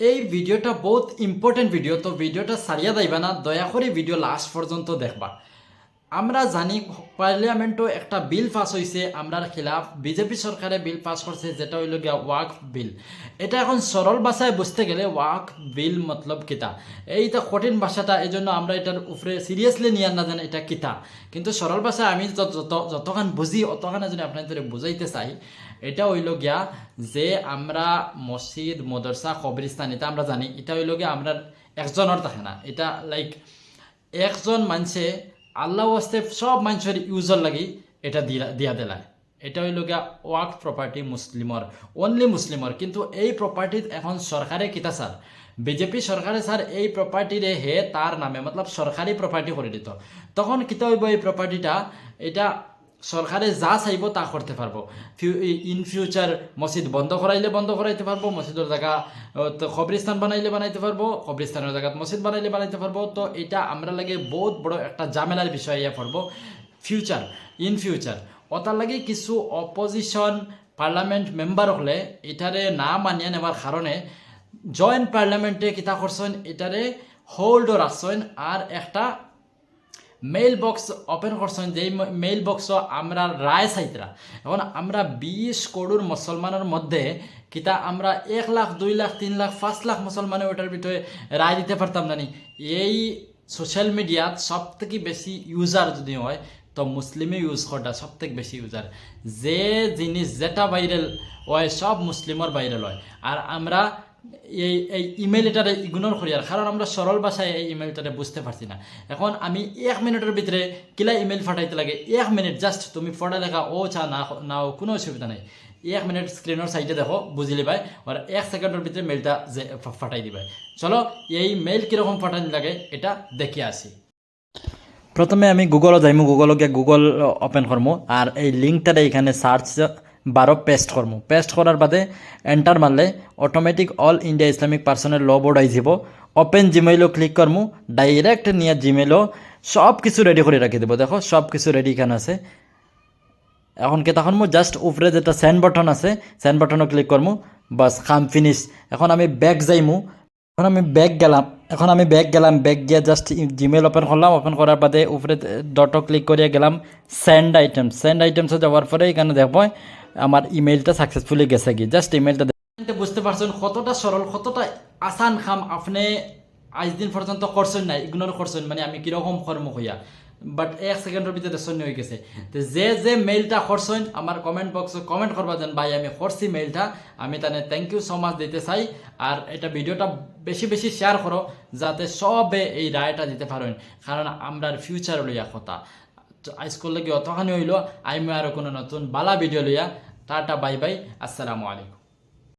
এই ভিডিওটা বহুত ইম্পর্টেন্ট ভিডিও, তো ভিডিওটা সারিয়া যাইবা না, দয়া করে ভিডিও লাস্ট পর্যন্ত দেখবা। আমরা জানি পার্লামেন্টও একটা বিল পাস হয়েছে আমরার খিলাফ, বিজেপি সরকারে বিল পাস করছে, যেটা হইল গিয়া ওয়াকফ বিল। এটা এখন সরল ভাষায় বুঝতে গেলে ওয়াকফ বিল মতলব কিতা, এইটা কঠিন ভাষাটা, এই জন্য আমরা এটার উপরে সিরিয়াসলি নিয়ে না জানি এটা কিতা। কিন্তু সরল ভাষায় আমি যতখান বুঝি অতখানে যদি আপনাদের বুঝাইতে চাই, এটা হইল গিয়া যে আমরা মসজিদ মদরসা কবরিস্তান এটা আমরা জানি, এটা হইল গিয়া আমরা একজনের থাকে না, এটা লাইক একজন মানুষে আল্লাহ ওয়াস্তে সব মানুষের ইউজর লাগি এটা দিয়া দিলায়। এটা হইল গিয়া ওয়াক প্রপার্টি মুসলিমর, অনলি মুসলিমর। কিন্তু এই প্রপার্টি এখন সরকারে কিতা স্যার, বিজেপি সরকারে স্যার এই প্রপার্টিরে হে তার নামে মতলব সরকারি প্রপার্টি করে দিত। তখন কিতা হইব এই প্রপার্টিটা, এটা সরকারে যা চাইব তা করতে পারবো। ইন ফিউচার মসজিদ বন্ধ করাইলে বন্ধ করাইতে পারবো, মসজিদের জায়গা কবরিস্তান বানাইলে বানাইতে পারবো, কবরিস্তানের জায়গা মসজিদ বানাইলে বানাইতে পারবো। তো এটা আমরা লাগে বহুত বড় একটা ঝামেলার বিষয় ইয়ে পড়বো ফিউচার, ইন ফিউচার। ওটার লাগে কিছু অপোজিশন পার্লামেন্ট মেম্বার হলে এটারে না মানিয়ে নেওয়ার কারণে জয়েন্ট পার্লামেন্টে কিতা করছেন, এটারে হোল্ডও রাখছেন। আর একটা মেইল বক্স ওপেন করছেন, যেই মেইল বক্স আমরা রায় চাইতরা। এখন আমরা 20 করোড় মুসলমানের মধ্যে কিতা আমরা 1 লাখ 2 লাখ 3 লাখ 5 লাখ মুসলমানে ওটার ভিতরে রায় দিতে পারতাম না নি। এই সোশ্যাল মিডিয়াত সব থেকে বেশি ইউজার যদি হয় তো মুসলিমে ইউজ করাটা সব থেকে বেশি ইউজার। যে জিনিস যেটা ভাইরাল হয় সব মুসলিমের ভাইরাল হয়। আর আমরা এই ইমেল এটারে ইগনোর করি, আর কারণ আমরা সরল ভাষায় এই ইমেলটারে বুঝতে পারছি না। এখন আমি 1 মিনিটের ভিতরে কিলা ইমেল ফাটাইতে লাগে, 1 মিনিট জাস্ট তুমি পড়া লেখা ও চা না নাও কোনো অসুবিধা নেই। 1 মিনিট স্ক্রিনের সাইডে দেখো বুঝলি ভাই, আর 1 সেকেন্ডের ভিতরে মেলটা যে ফাটাই দিবে। চলো এই মেল কীরকম ফাটানি লাগে এটা দেখে আসি। প্রথমে আমি গুগলও যাইমু, গুগলও গিয়ে গুগল ওপেন করমু, আর এই লিঙ্কটা এখানে সার্চ বারো পেস্ট করমু। পেস্ট করার বাদে এন্টার মারলে অটোমেটিক অল ইন্ডিয়া ইসলামিক পার্সনের ল বোর্ড আই যাব। ওপেন জিমেইলও ক্লিক করমু, ডাইরেক্ট নিয়ে জিমেইলও সব কিছু রেডি করে রাখি দেবো। দেখো সব কিছু রেডি এখানে আছে। এখন কে তখন মু জাস্ট উপরে যেটা সেন্ড বাটন আছে, সেন্ড বাটনও ক্লিক করমু, বাস কাম ফিনিশ। এখন আমি ব্যাক যাইমু, এখন আমি ব্যাক গেলাম, ব্যাক গিয়ে জাস্ট জিমেল ওপেন করলাম। ওপেন করার বাদে উপরে ডটও ক্লিক করিয়ে গেলাম সেন্ড আইটেমসে যাওয়ার পরে এখানে দেখবো আমার ইমেলটা সাকসেসফুলি গেছে কি। জাস্ট ইমেলটা বুঝতে পারছেন কতটা সরল, কতটা আসান কাম আপনি আজ দিন পর্যন্ত করছেন না, ইগনোর করছেন, মানে আমি কিরকম কর্ম হইয়া, বাট 1 সেকেন্ডের ভিতরে শূন্য হয়ে গেছে। তো যে মেইলটা করছেন আমার কমেন্ট বক্সে কমেন্ট করবা দেন ভাই আমি করছি মেইলটা, আমি তাহলে থ্যাংক ইউ সো মাচ দিতে চাই। আর এটা ভিডিওটা বেশি বেশি শেয়ার করো যাতে সবে এই রায়টা দিতে পারেন, কারণ আমরা ফিউচার লইয়া কথা। আজ করলে কি অতখানি হইল, আমি আরও কোনো নতুন বালা ভিডিও লইয়া। টাটা বাই বাই, আসসালামু আলাইকুম।